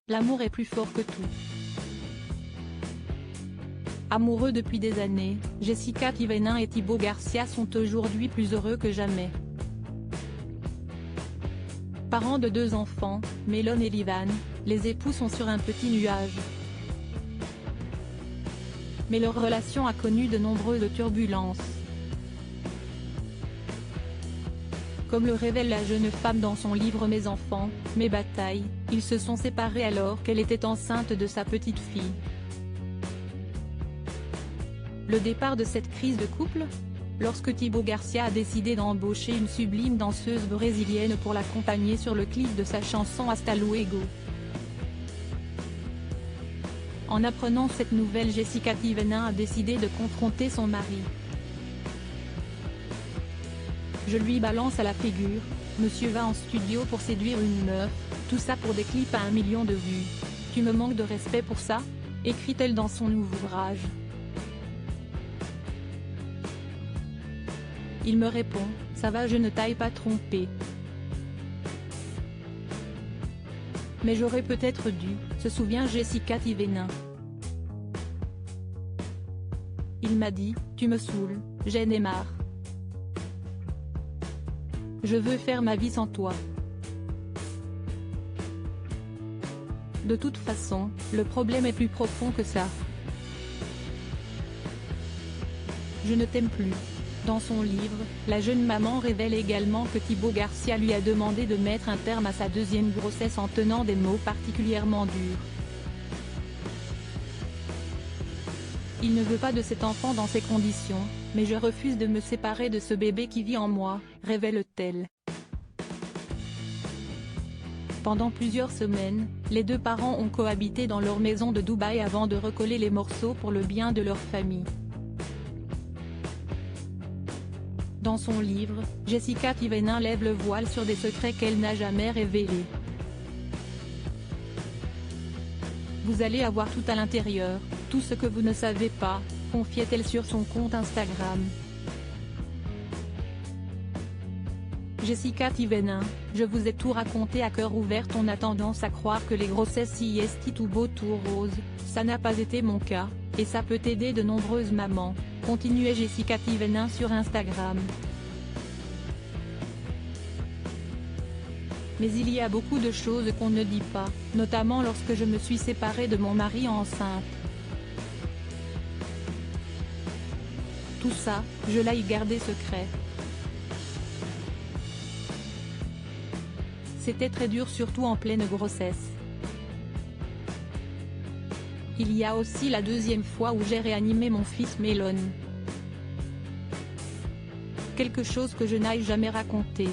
L'amour est plus fort que tout. Amoureux depuis des années, Jessica Thévenin et Thibaut Garcia sont aujourd'hui plus heureux que jamais. Parents de 2 enfants, Mélone et Livan, les époux sont sur un petit nuage. Mais leur relation a connu de nombreuses turbulences. Comme le révèle la jeune femme dans son livre Mes enfants, mes batailles, ils se sont séparés alors qu'elle était enceinte de sa petite fille. Le départ de cette crise de couple ? Lorsque Thibaut Garcia a décidé d'embaucher une sublime danseuse brésilienne pour l'accompagner sur le clip de sa chanson Hasta Luego. En apprenant cette nouvelle, Jessica Thévenin a décidé de confronter son mari. Je lui balance à la figure, monsieur va en studio pour séduire une meuf, tout ça pour des clips à 1 million de vues. Tu me manques de respect pour ça ? Écrit-elle dans son ouvrage. Il me répond, ça va, je ne t'aille pas trompé. Mais j'aurais peut-être dû, se souvient Jessica Thévenin. Il m'a dit, tu me saoules, j'en ai marre. Je veux faire ma vie sans toi. De toute façon, le problème est plus profond que ça. Je ne t'aime plus. Dans son livre, la jeune maman révèle également que Thibaut Garcia lui a demandé de mettre un terme à sa 2e grossesse en tenant des mots particulièrement durs. Il ne veut pas de cet enfant dans ces conditions, mais je refuse de me séparer de ce bébé qui vit en moi, révèle-t-elle. Pendant plusieurs semaines, les 2 parents ont cohabité dans leur maison de Dubaï avant de recoller les morceaux pour le bien de leur famille. Dans son livre, Jessica Thévenin lève le voile sur des secrets qu'elle n'a jamais révélés. Vous allez avoir tout à l'intérieur, tout ce que vous ne savez pas, confiait-elle sur son compte Instagram. Jessica Thévenin, je vous ai tout raconté à cœur ouvert. On a tendance à croire que les grossesses y est tout beau tout rose, ça n'a pas été mon cas, et ça peut aider de nombreuses mamans, continuait Jessica Thévenin sur Instagram. Mais il y a beaucoup de choses qu'on ne dit pas, notamment lorsque je me suis séparée de mon mari enceinte. Tout ça, je l'ai gardé secret. C'était très dur, surtout en pleine grossesse. Il y a aussi la 2e fois où j'ai réanimé mon fils Mélone. Quelque chose que je n'ai jamais raconté.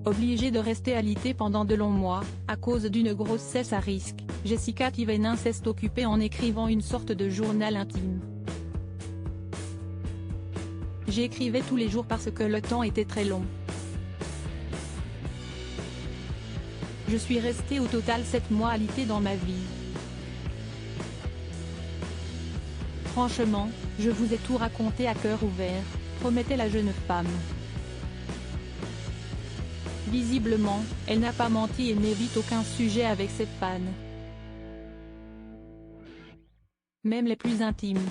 Obligée de rester alitée pendant de longs mois, à cause d'une grossesse à risque, Jessica Thévenin s'est occupée en écrivant une sorte de journal intime. J'écrivais tous les jours parce que le temps était très long. Je suis restée au total 7 mois alitée dans ma vie. Franchement, je vous ai tout raconté à cœur ouvert, promettait la jeune femme. Visiblement, elle n'a pas menti et n'évite aucun sujet avec ses fans. Même les plus intimes.